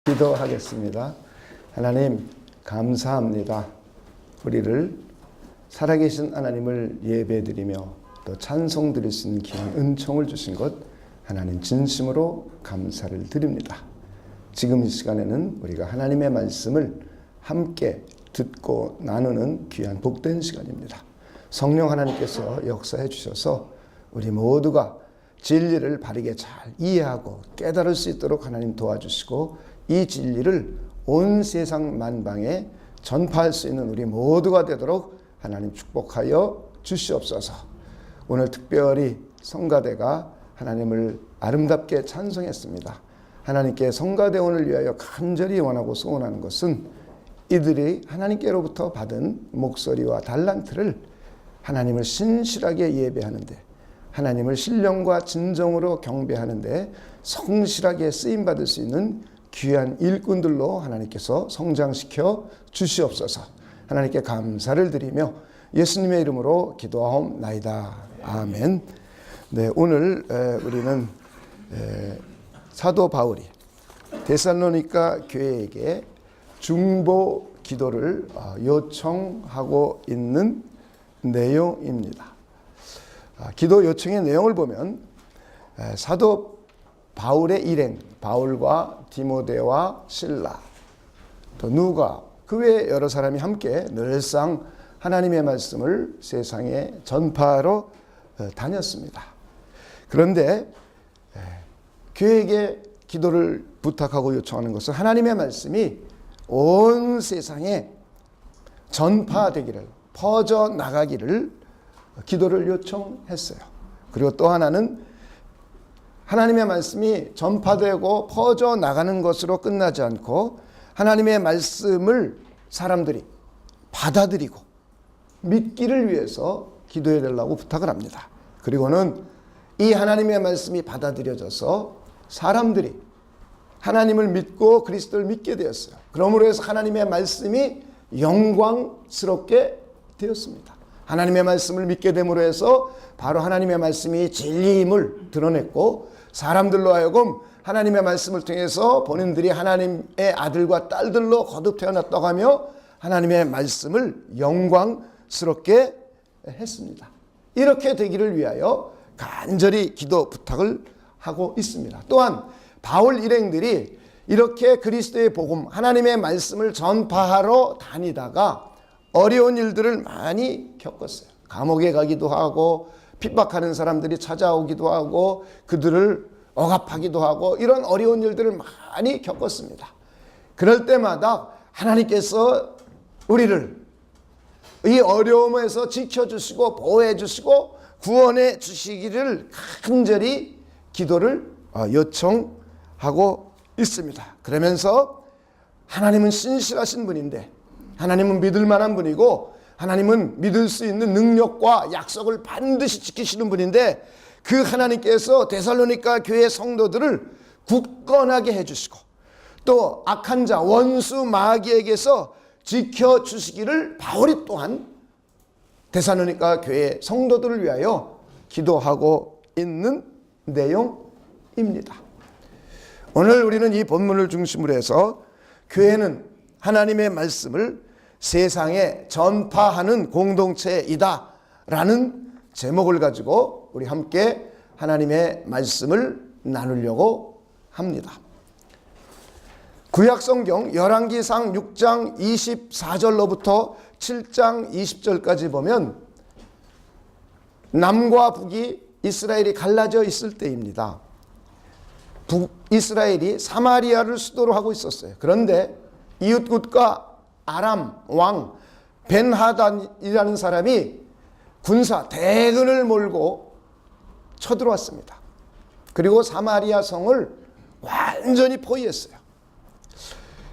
기도하겠습니다. 하나님 감사합니다. 우리를 살아계신 하나님을 예배드리며 또 찬송 드릴 수 있는 귀한 은총을 주신 것 하나님 진심으로 감사를 드립니다. 지금 이 시간에는 우리가 하나님의 말씀을 함께 듣고 나누는 귀한 복된 시간입니다. 성령 하나님께서 역사해 주셔서 우리 모두가 진리를 바르게 잘 이해하고 깨달을 수 있도록 하나님 도와주시고 이 진리를 온 세상 만방에 전파할 수 있는 우리 모두가 되도록 하나님 축복하여 주시옵소서. 오늘 특별히 성가대가 하나님을 아름답게 찬송했습니다. 하나님께 성가대원을 위하여 간절히 원하고 소원하는 것은 이들이 하나님께로부터 받은 목소리와 달란트를 하나님을 신실하게 예배하는데, 하나님을 신령과 진정으로 경배하는데 성실하게 쓰임받을 수 있는 귀한 일꾼들로 하나님께서 성장시켜 주시옵소서. 하나님께 감사를 드리며 예수님의 이름으로 기도하옵나이다. 아멘. 네, 오늘 우리는 사도 바울이 데살로니가 교회에게 중보 기도를 요청하고 있는 내용입니다. 기도 요청의 내용을 보면 사도 바울의 일행, 바울과 디모데와 실라, 또 누가 그 외에 여러 사람이 함께 늘상 하나님의 말씀을 세상에 전파하러 다녔습니다. 그런데 교회에게 기도를 부탁하고 요청하는 것은 하나님의 말씀이 온 세상에 전파되기를, 퍼져나가기를 기도를 요청했어요. 그리고 또 하나는 하나님의 말씀이 전파되고 퍼져나가는 것으로 끝나지 않고 하나님의 말씀을 사람들이 받아들이고 믿기를 위해서 기도해 달라고 부탁을 합니다. 그리고는 이 하나님의 말씀이 받아들여져서 사람들이 하나님을 믿고 그리스도를 믿게 되었어요. 그러므로 해서 하나님의 말씀이 영광스럽게 되었습니다. 하나님의 말씀을 믿게 됨으로 해서 바로 하나님의 말씀이 진리임을 드러냈고, 사람들로 하여금 하나님의 말씀을 통해서 본인들이 하나님의 아들과 딸들로 거듭 태어났다고 하며 하나님의 말씀을 영광스럽게 했습니다. 이렇게 되기를 위하여 간절히 기도 부탁을 하고 있습니다. 또한 바울 일행들이 이렇게 그리스도의 복음, 하나님의 말씀을 전파하러 다니다가 어려운 일들을 많이 겪었어요. 감옥에 가기도 하고 핍박하는 사람들이 찾아오기도 하고 그들을 억압하기도 하고 이런 어려운 일들을 많이 겪었습니다. 그럴 때마다 하나님께서 우리를 이 어려움에서 지켜주시고 보호해 주시고 구원해 주시기를 간절히 기도를 요청하고 있습니다. 그러면서 하나님은 신실하신 분인데, 하나님은 믿을 만한 분이고, 하나님은 믿을 수 있는 능력과 약속을 반드시 지키시는 분인데, 그 하나님께서 데살로니가 교회 성도들을 굳건하게 해주시고 또 악한 자 원수 마귀에게서 지켜주시기를 바울이 또한 데살로니가 교회 성도들을 위하여 기도하고 있는 내용입니다. 오늘 우리는 이 본문을 중심으로 해서 교회는 하나님의 말씀을 세상에 전파하는 공동체이다 라는 제목을 가지고 우리 함께 하나님의 말씀을 나누려고 합니다. 구약성경 열왕기상 6장 24절로부터 7장 20절까지 보면 남과 북이 이스라엘이 갈라져 있을 때입니다. 북이스라엘이 사마리아를 수도로 하고 있었어요. 그런데 이웃국가 아람 왕 벤하단이라는 사람이 군사 대군을 몰고 쳐들어왔습니다. 그리고 사마리아 성을 완전히 포위했어요.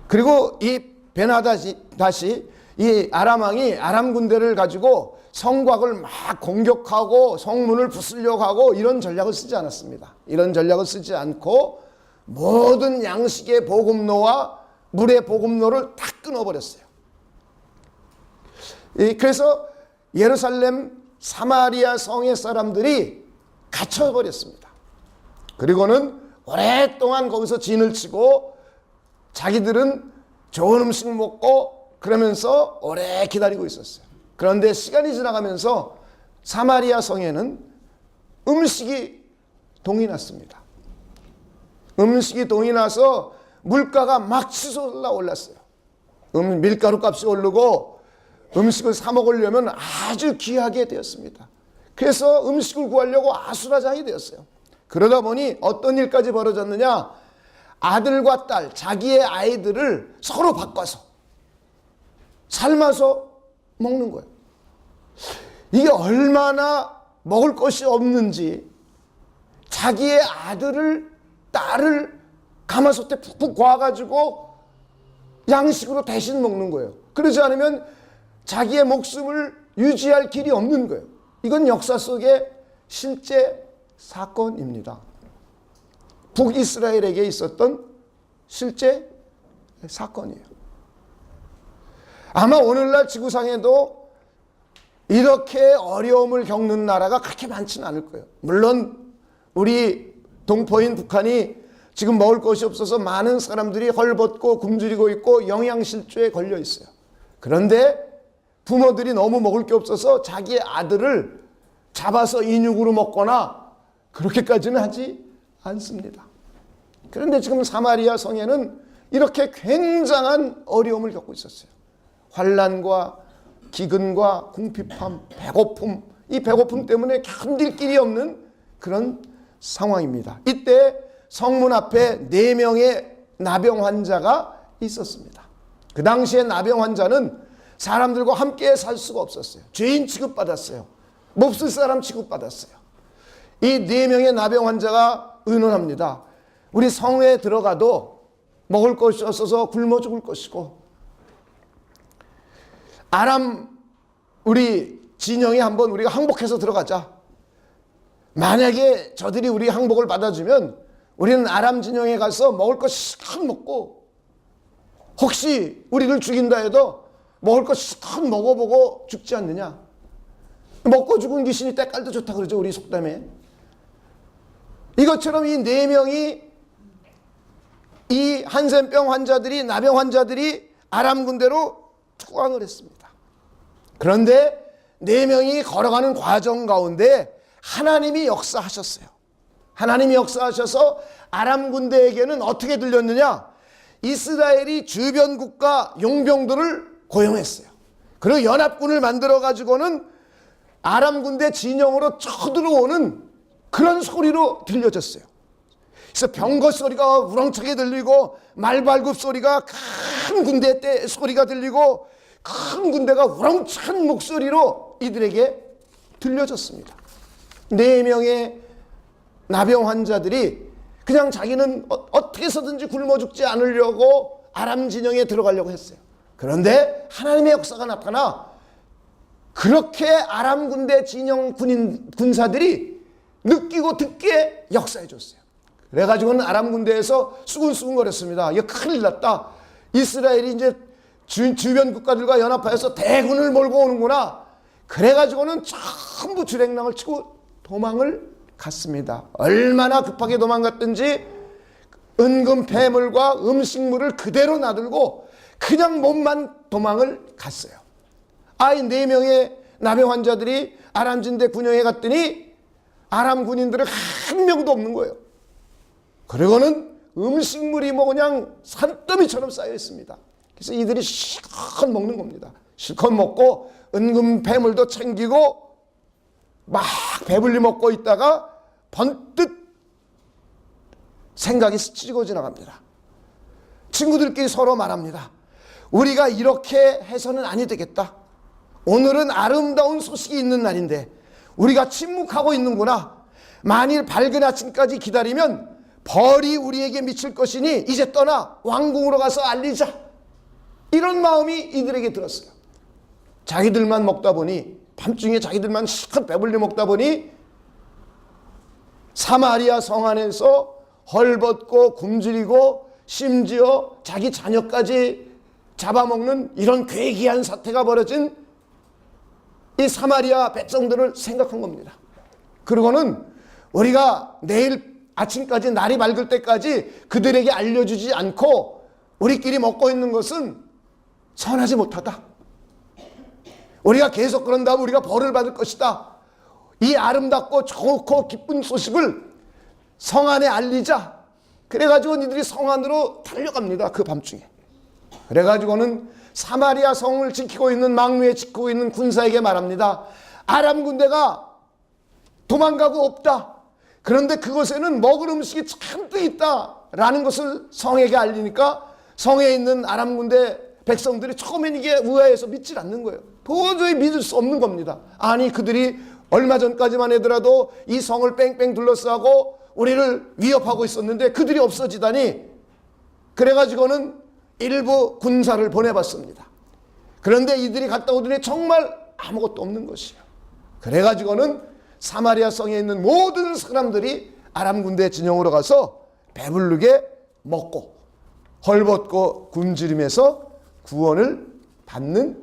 그리고 이 벤하닷이 이 아람 왕이 아람 군대를 가지고 성곽을 막 공격하고 성문을 부수려고 하고 이런 전략을 쓰지 않았습니다. 이런 전략을 쓰지 않고 모든 양식의 보급로와 물의 보급로를 다 끊어버렸어요. 그래서 예루살렘 사마리아 성의 사람들이 갇혀버렸습니다. 그리고는 오랫동안 거기서 진을 치고 자기들은 좋은 음식 먹고 그러면서 오래 기다리고 있었어요. 그런데 시간이 지나가면서 사마리아 성에는 음식이 동이 났습니다. 음식이 동이 나서 물가가 막 치솟아 올랐어요. 밀가루 값이 오르고 음식을 사 먹으려면 아주 귀하게 되었습니다. 그래서 음식을 구하려고 아수라장이 되었어요. 그러다 보니 어떤 일까지 벌어졌느냐, 아들과 딸, 자기의 아이들을 서로 바꿔서 삶아서 먹는 거예요. 이게 얼마나 먹을 것이 없는지 자기의 아들을, 딸을 가마솥에 푹푹 구워가지고 양식으로 대신 먹는 거예요. 그러지 않으면 자기의 목숨을 유지할 길이 없는 거예요. 이건 역사 속의 실제 사건입니다. 북이스라엘에게 있었던 실제 사건이에요. 아마 오늘날 지구상에도 이렇게 어려움을 겪는 나라가 그렇게 많지는 않을 거예요. 물론 우리 동포인 북한이 지금 먹을 것이 없어서 많은 사람들이 헐벗고 굶주리고 있고 영양실조에 걸려 있어요. 그런데 부모들이 너무 먹을 게 없어서 자기의 아들을 잡아서 인육으로 먹거나 그렇게까지는 하지 않습니다. 그런데 지금 사마리아 성에는 이렇게 굉장한 어려움을 겪고 있었어요. 환난과 기근과 궁핍함, 배고픔, 이 배고픔 때문에 견딜 길이 없는 그런 상황입니다. 이때 성문 앞에 4명의 나병 환자가 있었습니다. 그 당시에 나병 환자는 사람들과 함께 살 수가 없었어요. 죄인 취급받았어요. 몹쓸 사람 취급받았어요. 이 4명의 나병 환자가 의논합니다. 우리 성에 들어가도 먹을 것이 없어서 굶어 죽을 것이고, 아람 우리 진영에 한번 우리가 항복해서 들어가자. 만약에 저들이 우리 항복을 받아주면 우리는 아람 진영에 가서 먹을 것 실컷 먹고, 혹시 우리를 죽인다 해도 먹을 것 실컷 먹어보고 죽지 않느냐. 먹고 죽은 귀신이 때깔도 좋다 그러죠, 우리 속담에. 이것처럼 이 4명이, 이 한센병 환자들이, 나병 환자들이 아람 군대로 투항을 했습니다. 그런데 4명이 걸어가는 과정 가운데 하나님이 역사하셨어요. 하나님이 역사하셔서 아람 군대에게는 어떻게 들렸느냐, 이스라엘이 주변 국가 용병들을 고용했어요. 그리고 연합군을 만들어 가지고는 아람 군대 진영으로 쳐들어오는 그런 소리로 들려졌어요. 그래서 병거 소리가 우렁차게 들리고 말발굽 소리가 큰 군대 때 소리가 들리고 큰 군대가 우렁찬 목소리로 이들에게 들려졌습니다. 4명의 나병 환자들이 그냥 자기는 어떻게 해서든지 굶어 죽지 않으려고 아람 진영에 들어가려고 했어요. 그런데 하나님의 역사가 나타나 그렇게 아람 군대 진영 군사들이 느끼고 듣기에 역사해 줬어요. 그래가지고는 아람 군대에서 수군수군거렸습니다. 이거 큰일 났다. 이스라엘이 이제 주변 국가들과 연합하여서 대군을 몰고 오는구나. 그래가지고는 전부 주랭랑을 치고 도망을 갔습니다. 얼마나 급하게 도망갔든지 은금 폐물과 음식물을 그대로 놔들고 그냥 몸만 도망을 갔어요. 이 4명의 나병 환자들이 아람 진대 군영에 갔더니 아람 군인들은 한 명도 없는 거예요. 그리고는 음식물이 뭐 그냥 산더미처럼 쌓여 있습니다. 그래서 이들이 실컷 먹는 겁니다. 실컷 먹고 은금 폐물도 챙기고 막 배불리 먹고 있다가 번뜩 생각이 스치고 지나갑니다. 친구들끼리 서로 말합니다. 우리가 이렇게 해서는 아니 되겠다. 오늘은 아름다운 소식이 있는 날인데 우리가 침묵하고 있는구나. 만일 밝은 아침까지 기다리면 벌이 우리에게 미칠 것이니 이제 떠나 왕궁으로 가서 알리자. 이런 마음이 이들에게 들었어요. 자기들만 먹다 보니, 밤중에 자기들만 실컷 배불리 먹다 보니 사마리아 성 안에서 헐벗고 굶주리고 심지어 자기 자녀까지 잡아먹는 이런 괴기한 사태가 벌어진 이 사마리아 백성들을 생각한 겁니다. 그리고는 우리가 내일 아침까지, 날이 밝을 때까지 그들에게 알려주지 않고 우리끼리 먹고 있는 것은 선하지 못하다. 우리가 계속 그런다면 우리가 벌을 받을 것이다. 이 아름답고 좋고 기쁜 소식을 성 안에 알리자. 그래가지고 니들이 성 안으로 달려갑니다. 그 밤중에. 그래가지고는 사마리아 성을 지키고 있는, 망루에 지키고 있는 군사에게 말합니다. 아람 군대가 도망가고 없다. 그런데 그곳에는 먹을 음식이 잔뜩 있다라는 것을 성에게 알리니까 성에 있는 아람 군대 백성들이 처음엔 이게 의아해서 믿질 않는 거예요. 도저히 믿을 수 없는 겁니다. 아니, 그들이 얼마 전까지만 하더라도 이 성을 뺑뺑 둘러싸고 우리를 위협하고 있었는데 그들이 없어지다니. 그래가지고는 일부 군사를 보내봤습니다. 그런데 이들이 갔다 오더니 정말 아무것도 없는 것이에요. 그래가지고는 사마리아 성에 있는 모든 사람들이 아람 군대 진영으로 가서 배부르게 먹고 헐벗고 굶주림에서 구원을 받는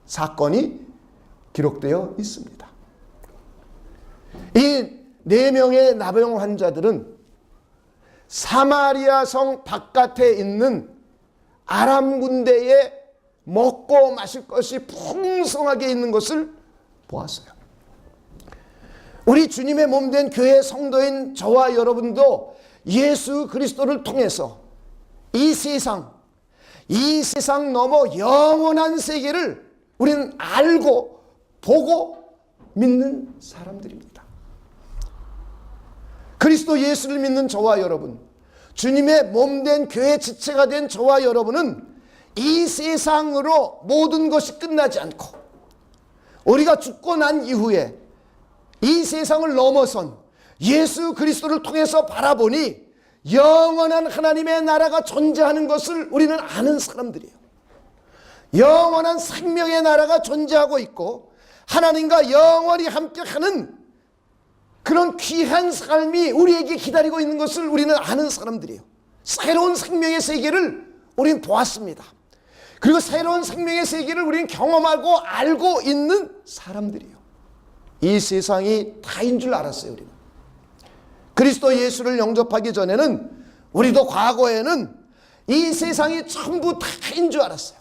사건이 기록되어 있습니다. 이 4명의 나병 환자들은 사마리아 성 바깥에 있는 아람 군대에 먹고 마실 것이 풍성하게 있는 것을 보았어요. 우리 주님의 몸된 교회 성도인 저와 여러분도 예수 그리스도를 통해서 이 세상 넘어 영원한 세계를 우리는 알고 보고 믿는 사람들입니다. 그리스도 예수를 믿는 저와 여러분, 주님의 몸된 교회 지체가 된 저와 여러분은 이 세상으로 모든 것이 끝나지 않고 우리가 죽고 난 이후에 이 세상을 넘어선 예수 그리스도를 통해서 바라보니 영원한 하나님의 나라가 존재하는 것을 우리는 아는 사람들이에요. 영원한 생명의 나라가 존재하고 있고 하나님과 영원히 함께하는 그런 귀한 삶이 우리에게 기다리고 있는 것을 우리는 아는 사람들이에요. 새로운 생명의 세계를 우리는 보았습니다. 그리고 새로운 생명의 세계를 우리는 경험하고 알고 있는 사람들이에요. 이 세상이 다인 줄 알았어요. 우리는 그리스도 예수를 영접하기 전에는 우리도 과거에는 이 세상이 전부 다인 줄 알았어요.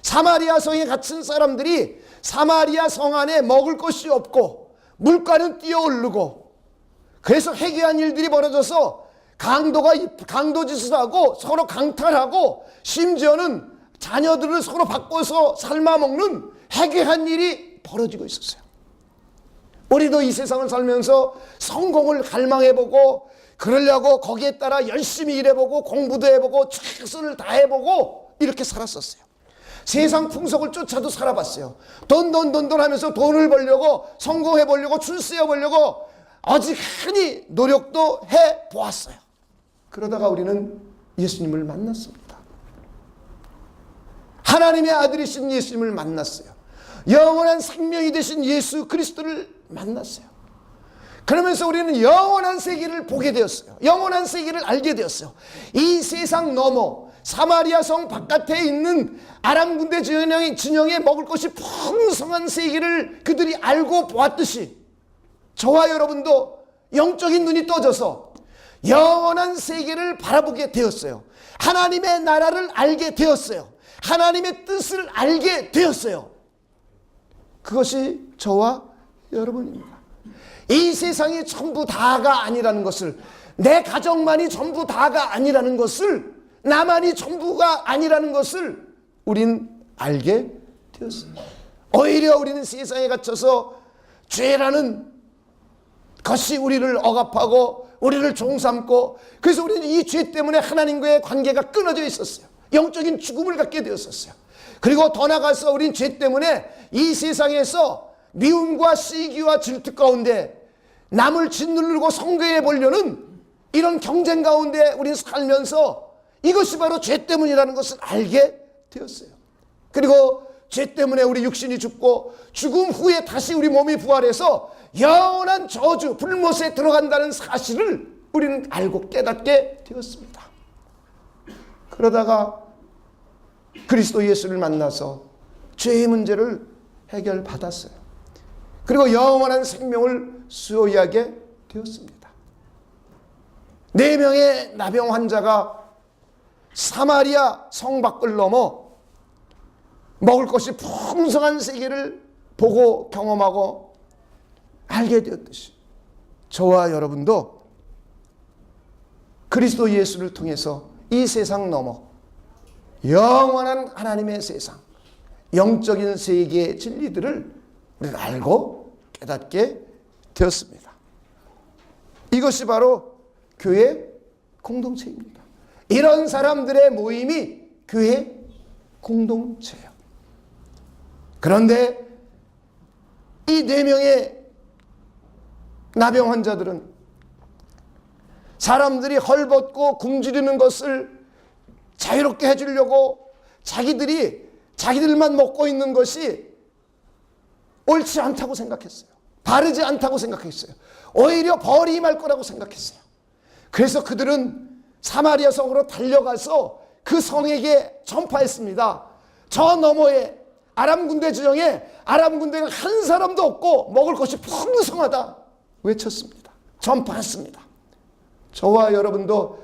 사마리아 성에 갇힌 사람들이 사마리아 성 안에 먹을 것이 없고 물가는 뛰어오르고 그래서 해괴한 일들이 벌어져서 강도짓을 하고 서로 강탈하고 심지어는 자녀들을 서로 바꿔서 삶아먹는 해괴한 일이 벌어지고 있었어요. 우리도 이 세상을 살면서 성공을 갈망해보고 그러려고 거기에 따라 열심히 일해보고 공부도 해보고 최선을 다해보고 이렇게 살았었어요. 세상 풍속을 쫓아도 살아봤어요. 돈 하면서 돈을 벌려고 성공해보려고 출세해보려고 어지간히 노력도 해보았어요. 그러다가 우리는 예수님을 만났습니다. 하나님의 아들이신 예수님을 만났어요. 영원한 생명이 되신 예수 그리스도를 만났어요. 그러면서 우리는 영원한 세계를 보게 되었어요. 영원한 세계를 알게 되었어요. 이 세상 넘어 사마리아 성 바깥에 있는 아람 군대 진영에 먹을 것이 풍성한 세계를 그들이 알고 보았듯이 저와 여러분도 영적인 눈이 떠져서 영원한 세계를 바라보게 되었어요. 하나님의 나라를 알게 되었어요. 하나님의 뜻을 알게 되었어요. 그것이 저와 여러분입니다. 이 세상이 전부 다가 아니라는 것을, 내 가정만이 전부 다가 아니라는 것을, 나만이 전부가 아니라는 것을 우린 알게 되었어요. 오히려 우리는 세상에 갇혀서 죄라는 것이 우리를 억압하고 우리를 종삼고, 그래서 우리는 이 죄 때문에 하나님과의 관계가 끊어져 있었어요. 영적인 죽음을 갖게 되었었어요. 그리고 더 나아가서 우린 죄 때문에 이 세상에서 미움과 시기와 질투 가운데 남을 짓누르고 성공해 보려는 이런 경쟁 가운데 우리는 살면서 이것이 바로 죄 때문이라는 것을 알게 되었어요. 그리고 죄 때문에 우리 육신이 죽고 죽음 후에 다시 우리 몸이 부활해서 영원한 저주, 불못에 들어간다는 사실을 우리는 알고 깨닫게 되었습니다. 그러다가 그리스도 예수를 만나서 죄의 문제를 해결받았어요. 그리고 영원한 생명을 소유하게 되었습니다. 4명의 나병 환자가 사마리아 성 밖을 넘어 먹을 것이 풍성한 세계를 보고 경험하고 알게 되었듯이 저와 여러분도 그리스도 예수를 통해서 이 세상 넘어 영원한 하나님의 세상, 영적인 세계의 진리들을 우리가 알고 깨닫게 되었습니다. 이것이 바로 교회 공동체입니다. 이런 사람들의 모임이 교회 공동체예요. 그런데 이 4명의 나병 환자들은 사람들이 헐벗고 굶주리는 것을 자유롭게 해주려고 자기들만 먹고 있는 것이 옳지 않다고 생각했어요. 바르지 않다고 생각했어요. 오히려 벌이 임할 거라고 생각했어요. 그래서 그들은 사마리아 성으로 달려가서 그 성에게 전파했습니다. 저 너머에 아람 군대 지형에 아람 군대가 한 사람도 없고 먹을 것이 풍성하다 외쳤습니다. 전파했습니다. 저와 여러분도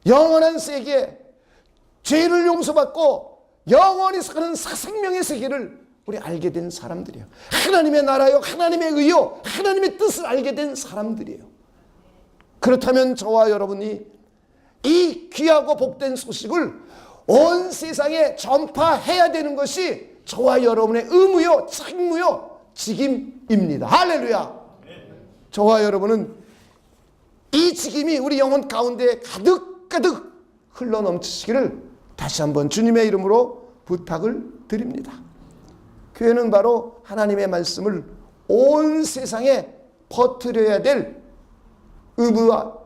영원한 세계, 죄를 용서받고 영원히 사는 생명의 세계를 우리 알게 된 사람들이에요. 하나님의 나라요, 하나님의 의요, 하나님의 뜻을 알게 된 사람들이에요. 그렇다면 저와 여러분이 이 귀하고 복된 소식을 온 세상에 전파해야 되는 것이 저와 여러분의 의무요, 책무요, 직임입니다. 할렐루야. 저와 여러분은 이 직임이 우리 영혼 가운데 가득가득 흘러넘치시기를 다시 한번 주님의 이름으로 부탁을 드립니다. 교회는 바로 하나님의 말씀을 온 세상에 퍼뜨려야 될 의무와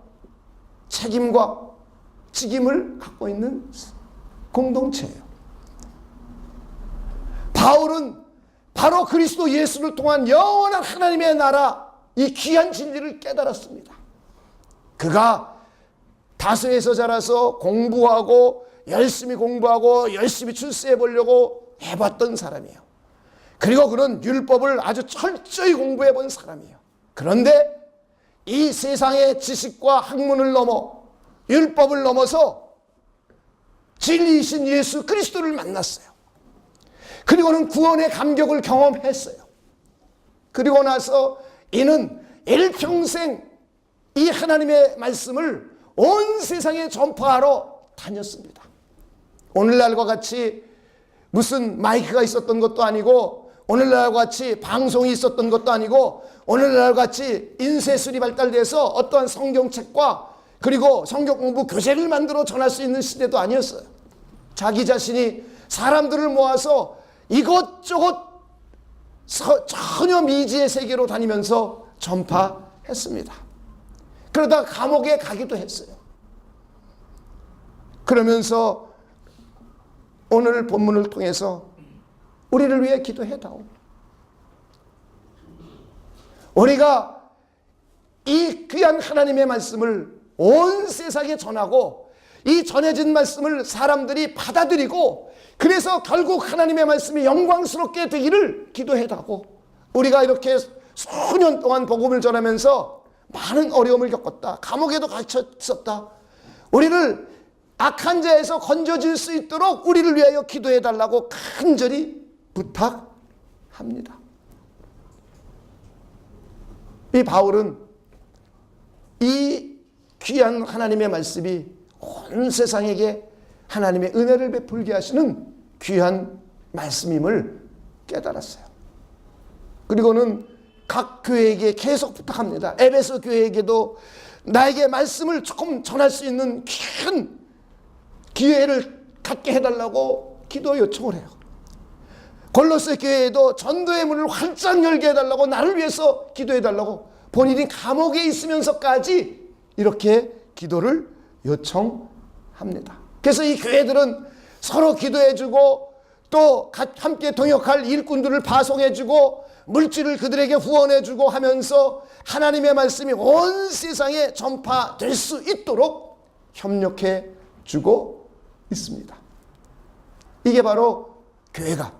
책임과 직임을 갖고 있는 공동체예요. 바울은 바로 그리스도 예수를 통한 영원한 하나님의 나라, 이 귀한 진리를 깨달았습니다. 그가 다소에서 자라서 공부하고 열심히 공부하고 열심히 출세해 보려고 해봤던 사람이에요. 그리고 그는 율법을 아주 철저히 공부해 본 사람이에요. 그런데 이 세상의 지식과 학문을 넘어 율법을 넘어서 진리이신 예수 그리스도를 만났어요. 그리고는 구원의 감격을 경험했어요. 그리고 나서 이는 일평생 이 하나님의 말씀을 온 세상에 전파하러 다녔습니다. 오늘날과 같이 무슨 마이크가 있었던 것도 아니고, 오늘날과 같이 방송이 있었던 것도 아니고, 오늘날과 같이 인쇄술이 발달돼서 어떠한 성경책과 그리고 성경 공부 교재를 만들어 전할 수 있는 시대도 아니었어요. 자기 자신이 사람들을 모아서 이것저것 전혀 미지의 세계로 다니면서 전파했습니다. 그러다 감옥에 가기도 했어요. 그러면서 오늘 본문을 통해서 우리를 위해 기도해다오. 우리가 이 귀한 하나님의 말씀을 온 세상에 전하고 이 전해진 말씀을 사람들이 받아들이고 그래서 결국 하나님의 말씀이 영광스럽게 되기를 기도해다오. 우리가 이렇게 수년 동안 복음을 전하면서 많은 어려움을 겪었다. 감옥에도 갇혔었다. 우리를 악한 자에서 건져질 수 있도록 우리를 위하여 기도해달라고 간절히 부탁합니다. 이 바울은 이 귀한 하나님의 말씀이 온 세상에게 하나님의 은혜를 베풀게 하시는 귀한 말씀임을 깨달았어요. 그리고는 각 교회에게 계속 부탁합니다. 에베소 교회에게도 나에게 말씀을 조금 전할 수 있는 큰 기회를 갖게 해달라고 기도 요청을 해요. 골로새 교회에도 전도의 문을 활짝 열게 해달라고, 나를 위해서 기도해달라고 본인이 감옥에 있으면서까지 이렇게 기도를 요청합니다. 그래서 이 교회들은 서로 기도해주고 또 함께 동역할 일꾼들을 파송해주고 물질을 그들에게 후원해주고 하면서 하나님의 말씀이 온 세상에 전파될 수 있도록 협력해주고 있습니다. 이게 바로 교회가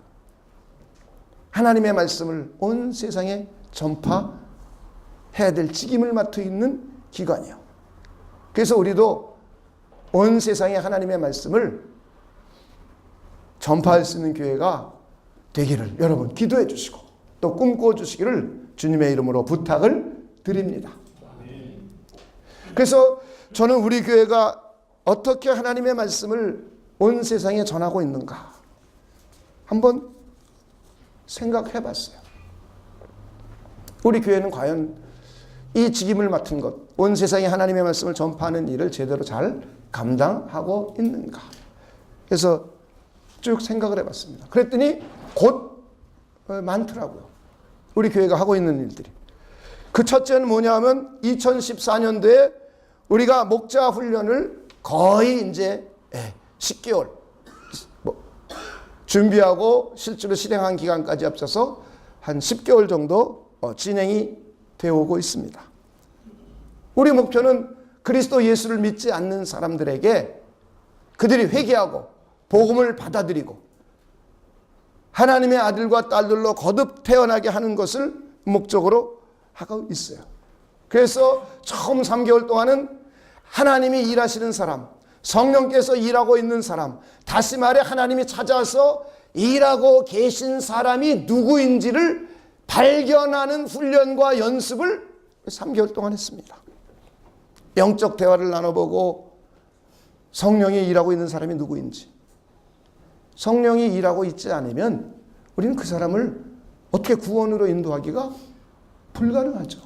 하나님의 말씀을 온 세상에 전파해야 될 직임을 맡고 있는 기관이에요. 그래서 우리도 온 세상에 하나님의 말씀을 전파할 수 있는 교회가 되기를 여러분 기도해 주시고 또 꿈꿔 주시기를 주님의 이름으로 부탁을 드립니다. 그래서 저는 우리 교회가 어떻게 하나님의 말씀을 온 세상에 전하고 있는가 한번 생각해 봤어요. 우리 교회는 과연 이 직임을 맡은 것, 온 세상에 하나님의 말씀을 전파하는 일을 제대로 잘 감당하고 있는가. 그래서 쭉 생각을 해봤습니다. 그랬더니 곧 많더라고요. 우리 교회가 하고 있는 일들이. 그 첫째는 뭐냐 하면 2014년도에 우리가 목자 훈련을 거의 이제 10개월 준비하고 실제로 실행한 기간까지 합쳐서 한 10개월 정도 진행이 되어 오고 있습니다. 우리 목표는 그리스도 예수를 믿지 않는 사람들에게 그들이 회개하고 복음을 받아들이고 하나님의 아들과 딸들로 거듭 태어나게 하는 것을 목적으로 하고 있어요. 그래서 처음 3개월 동안은 하나님이 일하시는 사람, 성령께서 일하고 있는 사람, 다시 말해 하나님이 찾아서 일하고 계신 사람이 누구인지를 발견하는 훈련과 연습을 3개월 동안 했습니다. 영적 대화를 나눠보고 성령이 일하고 있는 사람이 누구인지, 성령이 일하고 있지 않으면 우리는 그 사람을 어떻게 구원으로 인도하기가 불가능하죠.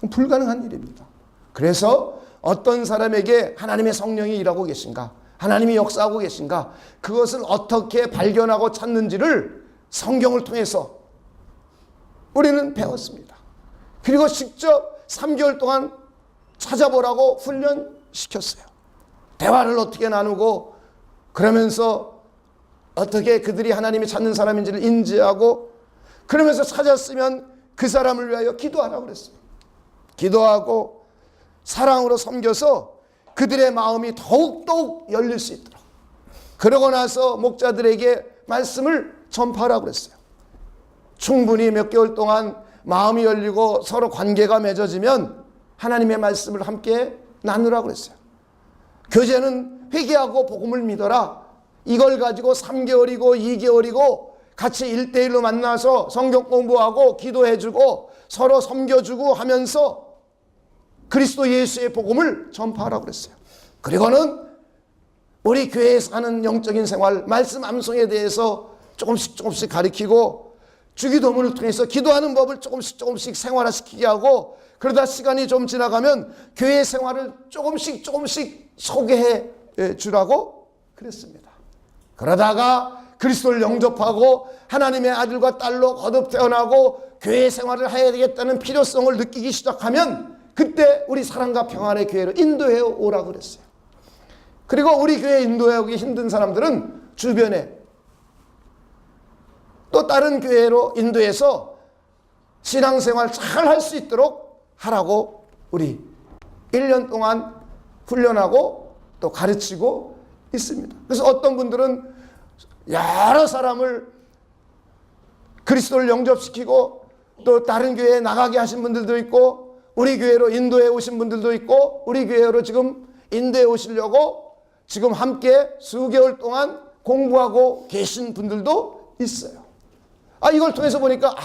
불가능한 일입니다. 그래서 어떤 사람에게 하나님의 성령이 일하고 계신가, 하나님이 역사하고 계신가, 그것을 어떻게 발견하고 찾는지를 성경을 통해서 우리는 배웠습니다. 그리고 직접 3개월 동안 찾아보라고 훈련시켰어요. 대화를 어떻게 나누고 그러면서 어떻게 그들이 하나님이 찾는 사람인지를 인지하고 그러면서 찾았으면 그 사람을 위하여 기도하라고 그랬어요. 기도하고 사랑으로 섬겨서 그들의 마음이 더욱더욱 열릴 수 있도록, 그러고 나서 목자들에게 말씀을 전파하라고 그랬어요. 충분히 몇 개월 동안 마음이 열리고 서로 관계가 맺어지면 하나님의 말씀을 함께 나누라고 그랬어요. 교제는 회개하고 복음을 믿어라. 이걸 가지고 3개월이고 2개월이고 같이 1대1로 만나서 성경 공부하고 기도해주고 서로 섬겨주고 하면서 그리스도 예수의 복음을 전파하라고 그랬어요. 그리고는 우리 교회에서 하는 영적인 생활, 말씀 암송에 대해서 조금씩 가르치고 주기도문을 통해서 기도하는 법을 조금씩 생활화시키게 하고, 그러다 시간이 좀 지나가면 교회 생활을 조금씩 소개해 주라고 그랬습니다. 그러다가 그리스도를 영접하고 하나님의 아들과 딸로 거듭 태어나고 교회 생활을 해야 되겠다는 필요성을 느끼기 시작하면 그때 우리 사랑과 평안의 교회로 인도해 오라고 그랬어요. 그리고 우리 교회 인도하기 힘든 사람들은 주변에 또 다른 교회로 인도해서 신앙생활 잘 할 수 있도록 하라고 우리 1년 동안 훈련하고 또 가르치고 있습니다. 그래서 어떤 분들은 여러 사람을 그리스도를 영접시키고 또 다른 교회에 나가게 하신 분들도 있고, 우리 교회로 인도해 오신 분들도 있고, 우리 교회로 지금 인도해 오시려고 지금 함께 수개월 동안 공부하고 계신 분들도 있어요. 이걸 통해서 보니까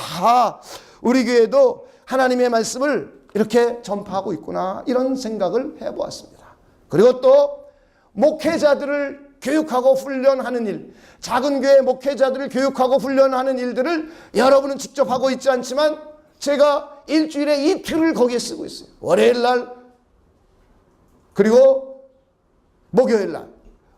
우리 교회도 하나님의 말씀을 이렇게 전파하고 있구나, 이런 생각을 해보았습니다. 그리고 또 목회자들을 교육하고 훈련하는 일, 작은 교회 목회자들을 교육하고 훈련하는 일들을 여러분은 직접 하고 있지 않지만 제가 일주일에 이틀을 거기에 쓰고 있어요. 월요일 날 그리고 목요일 날.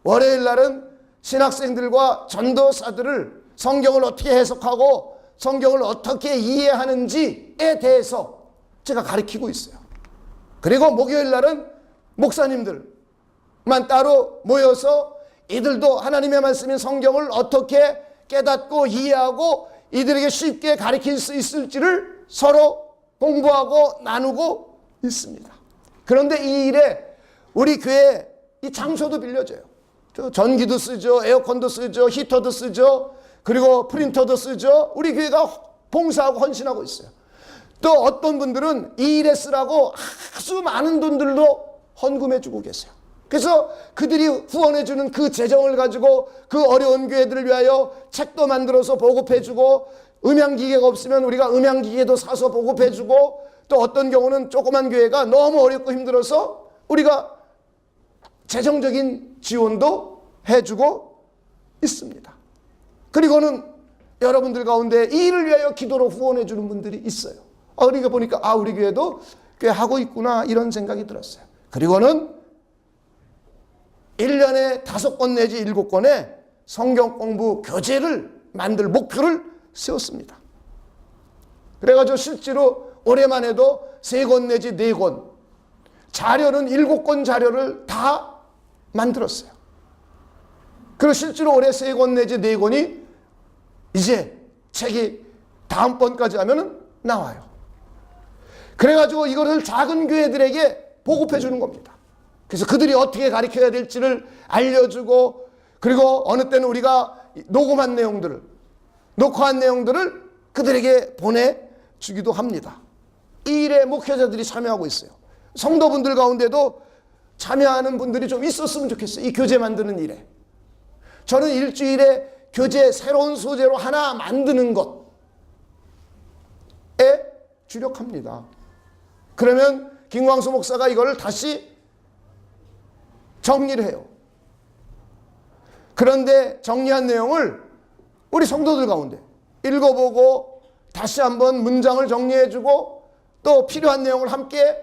월요일 날은 신학생들과 전도사들을 성경을 어떻게 해석하고 성경을 어떻게 이해하는지에 대해서 제가 가르치고 있어요. 그리고 목요일 날은 목사님들만 따로 모여서 이들도 하나님의 말씀인 성경을 어떻게 깨닫고 이해하고 이들에게 쉽게 가르칠 수 있을지를 서로 공부하고 나누고 있습니다. 그런데 이 일에 우리 교회 이 장소도 빌려줘요. 전기도 쓰죠, 에어컨도 쓰죠, 히터도 쓰죠, 그리고 프린터도 쓰죠. 우리 교회가 봉사하고 헌신하고 있어요. 또 어떤 분들은 이 일에 쓰라고 아주 많은 돈들도 헌금해 주고 계세요. 그래서 그들이 후원해주는 그 재정을 가지고 그 어려운 교회들을 위하여 책도 만들어서 보급해주고, 음향기계가 없으면 우리가 음향기계도 사서 보급해주고, 또 어떤 경우는 조그만 교회가 너무 어렵고 힘들어서 우리가 재정적인 지원도 해주고 있습니다. 그리고는 여러분들 가운데 이 일을 위하여 기도로 후원해주는 분들이 있어요. 그러니까 보니까 우리 교회도 꽤 하고 있구나, 이런 생각이 들었어요. 그리고는 1년에 5권 내지 7권의 성경 공부 교재를 만들 목표를 세웠습니다. 그래가지고 실제로 올해만 해도 3권 내지 4권, 자료는 7권 자료를 다 만들었어요. 그리고 실제로 올해 3권 내지 4권이 이제 책이 다음번까지 하면은 나와요. 그래가지고 이거를 작은 교회들에게 보급해 주는 겁니다. 그래서 그들이 어떻게 가르쳐야 될지를 알려주고, 그리고 어느 때는 우리가 녹음한 내용들을, 녹화한 내용들을 그들에게 보내주기도 합니다. 이 일에 목회자들이 참여하고 있어요. 성도분들 가운데도 참여하는 분들이 좀 있었으면 좋겠어요. 이 교재 만드는 일에. 저는 일주일에 교재 새로운 소재로 하나 만드는 것에 주력합니다. 그러면 김광수 목사가 이거를 다시 정리를 해요. 그런데 정리한 내용을 우리 성도들 가운데 읽어보고 다시 한번 문장을 정리해주고 또 필요한 내용을 함께